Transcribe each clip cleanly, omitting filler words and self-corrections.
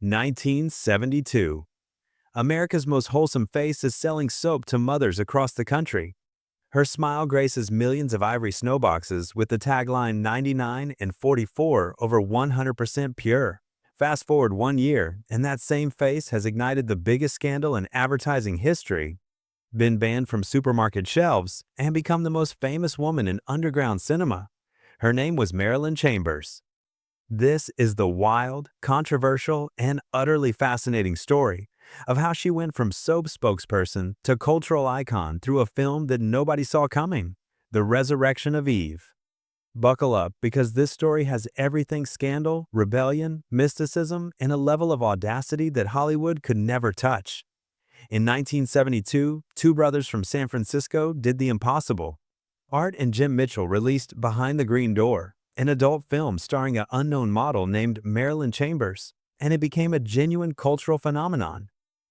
1972. America's most wholesome face is selling soap to mothers across the country. Her smile graces millions of Ivory Snow boxes with the tagline 99 and 44 over 100% pure. Fast forward 1 year, and that same face has ignited the biggest scandal in advertising history, been banned from supermarket shelves, and become the most famous woman in underground cinema. Her name was Marilyn Chambers. This is the wild, controversial, and utterly fascinating story of how she went from soap spokesperson to cultural icon through a film that nobody saw coming, The Resurrection of Eve. Buckle up, because this story has everything scandal, rebellion, mysticism, and a level of audacity that Hollywood could never touch. In 1972, two brothers from San Francisco did the impossible. Art and Jim Mitchell released Behind the Green Door, an adult film starring an unknown model named Marilyn Chambers, and it became a genuine cultural phenomenon.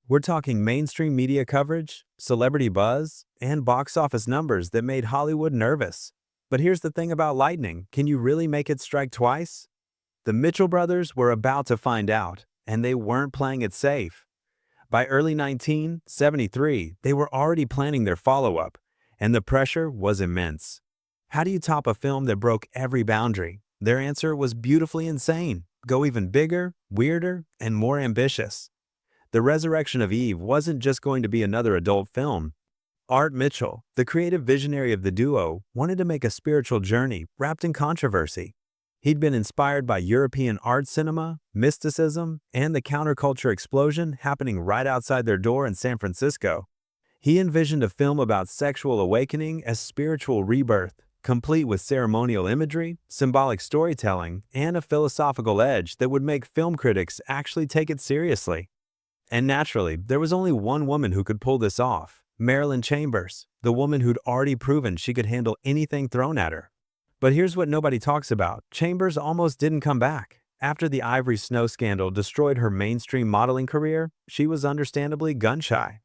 We're talking mainstream media coverage, celebrity buzz, and box office numbers that made Hollywood nervous. But here's the thing about lightning: can you really make it strike twice? The Mitchell brothers were about to find out, and they weren't playing it safe. By early 1973, they were already planning their follow-up, and the pressure was immense. How do you top a film that broke every boundary? Their answer was beautifully insane: go even bigger, weirder, and more ambitious. The Resurrection of Eve wasn't just going to be another adult film. Art Mitchell, the creative visionary of the duo, wanted to make a spiritual journey wrapped in controversy. He'd been inspired by European art cinema, mysticism, and the counterculture explosion happening right outside their door in San Francisco. He envisioned a film about sexual awakening as spiritual rebirth, complete with ceremonial imagery, symbolic storytelling, and a philosophical edge that would make film critics actually take it seriously. And naturally, there was only one woman who could pull this off: Marilyn Chambers, the woman who'd already proven she could handle anything thrown at her. But here's what nobody talks about: Chambers almost didn't come back. After the Ivory Snow scandal destroyed her mainstream modeling career, she was understandably gun-shy.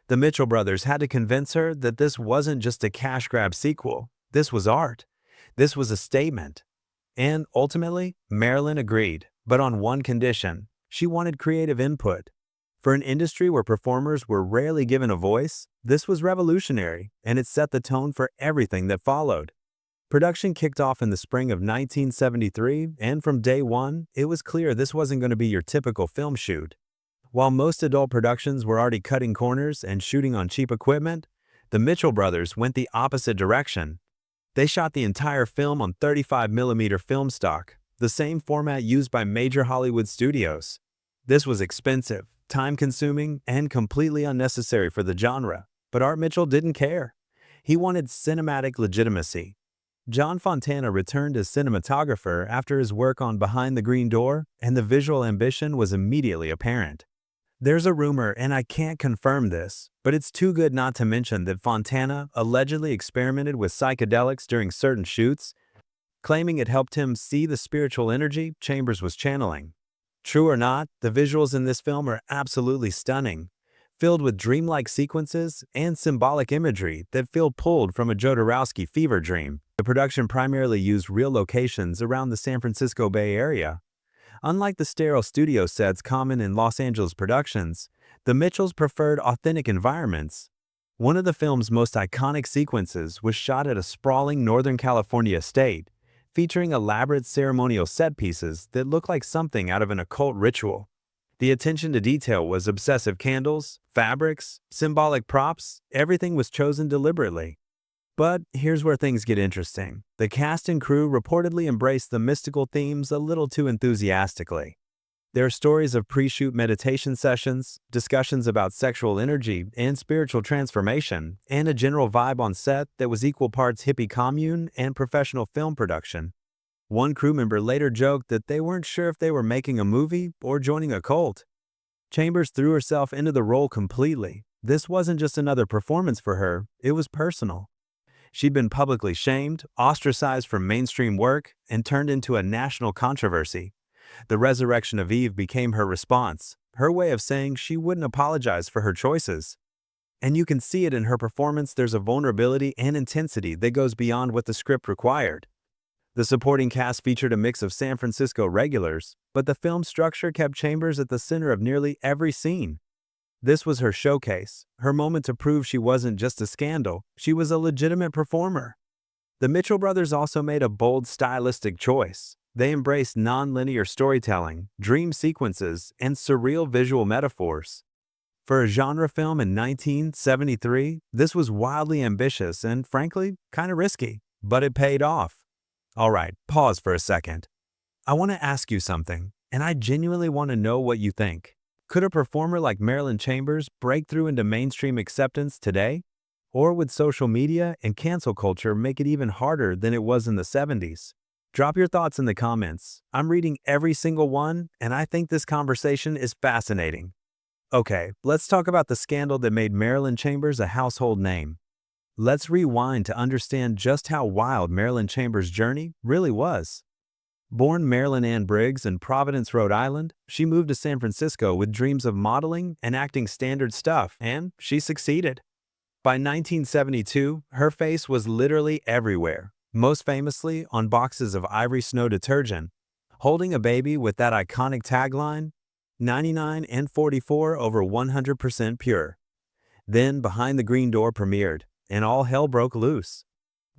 The Mitchell brothers had to convince her that this wasn't just a cash-grab sequel. This was art. This was a statement. And ultimately, Marilyn agreed, but on one condition: she wanted creative input. For an industry where performers were rarely given a voice, this was revolutionary, and it set the tone for everything that followed. Production kicked off in the spring of 1973, and from day one, it was clear this wasn't going to be your typical film shoot. While most adult productions were already cutting corners and shooting on cheap equipment, the Mitchell brothers went the opposite direction. They shot the entire film on 35mm film stock, the same format used by major Hollywood studios. This was expensive, time-consuming, and completely unnecessary for the genre, but Art Mitchell didn't care. He wanted cinematic legitimacy. John Fontana returned as cinematographer after his work on Behind the Green Door, and the visual ambition was immediately apparent. There's a rumor, and I can't confirm this, but it's too good not to mention, that Fontana allegedly experimented with psychedelics during certain shoots, claiming it helped him see the spiritual energy Chambers was channeling. True or not, the visuals in this film are absolutely stunning, filled with dreamlike sequences and symbolic imagery that feel pulled from a Jodorowsky fever dream. The production primarily used real locations around the San Francisco Bay Area. Unlike the sterile studio sets common in Los Angeles productions, the Mitchells preferred authentic environments. One of the film's most iconic sequences was shot at a sprawling Northern California estate, featuring elaborate ceremonial set pieces that look like something out of an occult ritual. The attention to detail was obsessive: candles, fabrics, symbolic props. Everything was chosen deliberately. But here's where things get interesting. The cast and crew reportedly embraced the mystical themes a little too enthusiastically. There are stories of pre-shoot meditation sessions, discussions about sexual energy and spiritual transformation, and a general vibe on set that was equal parts hippie commune and professional film production. One crew member later joked that they weren't sure if they were making a movie or joining a cult. Chambers threw herself into the role completely. This wasn't just another performance for her, it was personal. She'd been publicly shamed, ostracized from mainstream work, and turned into a national controversy. The Resurrection of Eve became her response, her way of saying she wouldn't apologize for her choices. And you can see it in her performance. There's a vulnerability and intensity that goes beyond what the script required. The supporting cast featured a mix of San Francisco regulars, but the film's structure kept Chambers at the center of nearly every scene. This was her showcase, her moment to prove she wasn't just a scandal, she was a legitimate performer. The Mitchell brothers also made a bold stylistic choice. They embraced non-linear storytelling, dream sequences, and surreal visual metaphors. For a genre film in 1973, this was wildly ambitious and, frankly, kind of risky, but it paid off. Alright, pause for a second. I want to ask you something, and I genuinely want to know what you think. Could a performer like Marilyn Chambers break through into mainstream acceptance today? Or would social media and cancel culture make it even harder than it was in the 70s? Drop your thoughts in the comments. I'm reading every single one, and I think this conversation is fascinating. Okay, let's talk about the scandal that made Marilyn Chambers a household name. Let's rewind to understand just how wild Marilyn Chambers' journey really was. Born Marilyn Ann Briggs in Providence, Rhode Island, she moved to San Francisco with dreams of modeling and acting standard stuff, and she succeeded. By 1972, her face was literally everywhere, most famously on boxes of Ivory Snow detergent, holding a baby with that iconic tagline, 99 and 44 over 100% pure. Then Behind the Green Door premiered, and all hell broke loose.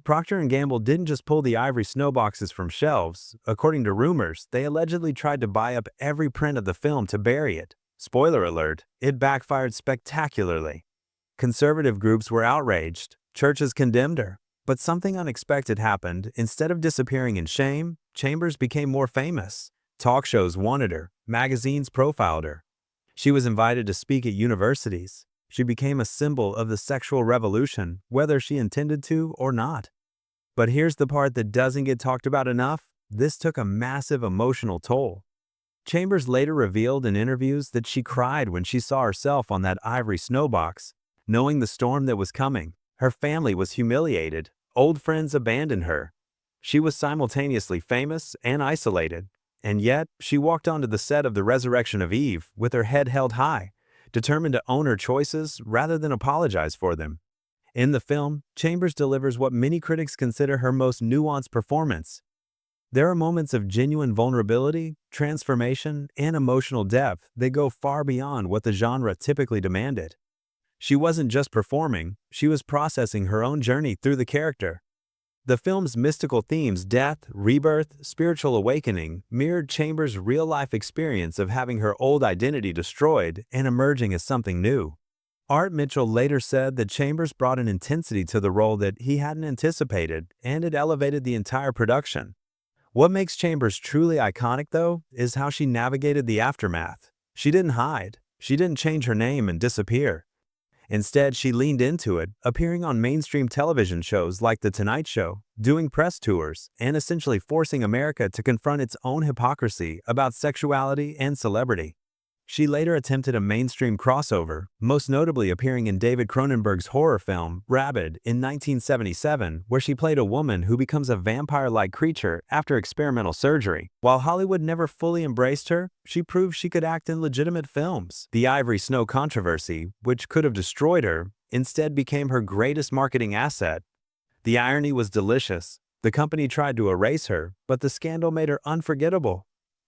Procter & Gamble didn't just pull the Ivory Snow boxes from shelves. According to rumors, they allegedly tried to buy up every print of the film to bury it. Spoiler alert, it backfired spectacularly. Conservative groups were outraged, churches condemned her, but something unexpected happened. Instead of disappearing in shame, Chambers became more famous. Talk shows wanted her, magazines profiled her. She was invited to speak at universities. She became a symbol of the sexual revolution, whether she intended to or not. But here's the part that doesn't get talked about enough. This took a massive emotional toll. Chambers later revealed in interviews that she cried when she saw herself on that Ivory Snow box, knowing the storm that was coming. Her family was humiliated. Old friends abandoned her. She was simultaneously famous and isolated. And yet, she walked onto the set of The Resurrection of Eve with her head held high, determined to own her choices rather than apologize for them. In the film, Chambers delivers what many critics consider her most nuanced performance. There are moments of genuine vulnerability, transformation, and emotional depth that go far beyond what the genre typically demanded. She wasn't just performing, she was processing her own journey through the character. The film's mystical themes, death, rebirth, spiritual awakening, mirrored Chambers' real-life experience of having her old identity destroyed and emerging as something new. Art Mitchell later said that Chambers brought an intensity to the role that he hadn't anticipated, and it elevated the entire production. What makes Chambers truly iconic, though, is how she navigated the aftermath. She didn't hide. She didn't change her name and disappear. Instead, she leaned into it, appearing on mainstream television shows like The Tonight Show, doing press tours, and essentially forcing America to confront its own hypocrisy about sexuality and celebrity. She later attempted a mainstream crossover, most notably appearing in David Cronenberg's horror film, Rabid, in 1977, where she played a woman who becomes a vampire-like creature after experimental surgery. While Hollywood never fully embraced her, she proved she could act in legitimate films. The Ivory Snow controversy, which could have destroyed her, instead became her greatest marketing asset. The irony was delicious. The company tried to erase her, but the scandal made her unforgettable.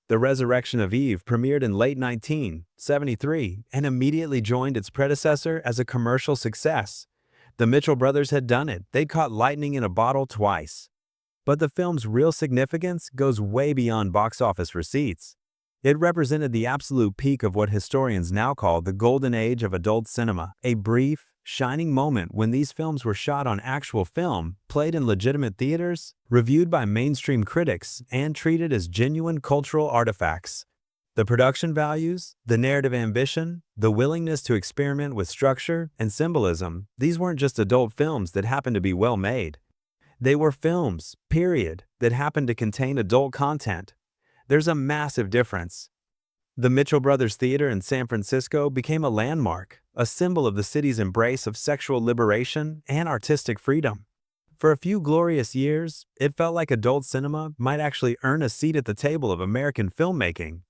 The Resurrection of Eve premiered in late 1973 and immediately joined its predecessor as a commercial success. The Mitchell brothers had done it. They'd caught lightning in a bottle twice. But the film's real significance goes way beyond box office receipts. It represented the absolute peak of what historians now call the golden age of adult cinema, a brief, shining moment when these films were shot on actual film, played in legitimate theaters, reviewed by mainstream critics, and treated as genuine cultural artifacts. The production values, the narrative ambition, the willingness to experiment with structure and symbolism, these weren't just adult films that happened to be well made. They were films, period, that happened to contain adult content. There's a massive difference. The Mitchell Brothers Theater in San Francisco became a landmark, a symbol of the city's embrace of sexual liberation and artistic freedom. For a few glorious years, it felt like adult cinema might actually earn a seat at the table of American filmmaking.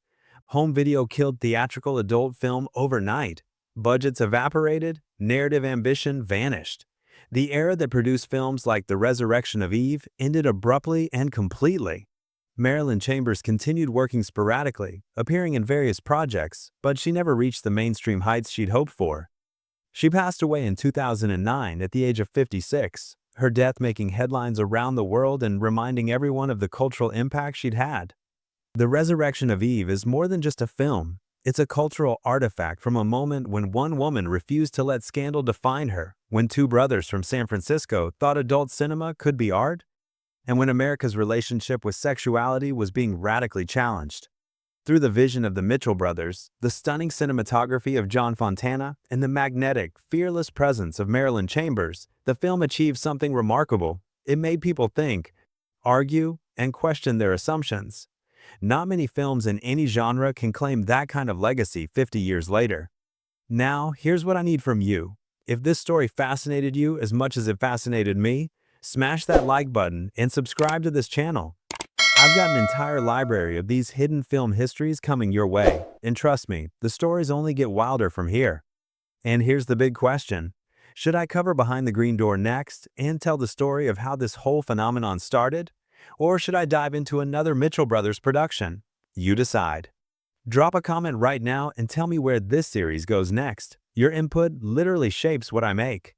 Home video killed theatrical adult film overnight. Budgets evaporated, narrative ambition vanished. The era that produced films like The Resurrection of Eve ended abruptly and completely. Marilyn Chambers continued working sporadically, appearing in various projects, but she never reached the mainstream heights she'd hoped for. She passed away in 2009 at the age of 56, her death making headlines around the world and reminding everyone of the cultural impact she'd had. The Resurrection of Eve is more than just a film. It's a cultural artifact from a moment when one woman refused to let scandal define her, when two brothers from San Francisco thought adult cinema could be art, and when America's relationship with sexuality was being radically challenged. Through the vision of the Mitchell brothers, the stunning cinematography of John Fontana, and the magnetic, fearless presence of Marilyn Chambers, the film achieved something remarkable. It made people think, argue, and question their assumptions. Not many films in any genre can claim that kind of legacy 50 years later. Now, here's what I need from you. If this story fascinated you as much as it fascinated me, smash that like button and subscribe to this channel. I've got an entire library of these hidden film histories coming your way, and trust me, the stories only get wilder from here. And here's the big question. Should I cover Behind the Green Door next and tell the story of how this whole phenomenon started? Or should I dive into another Mitchell Brothers production? You decide. Drop a comment right now and tell me where this series goes next. Your input literally shapes what I make.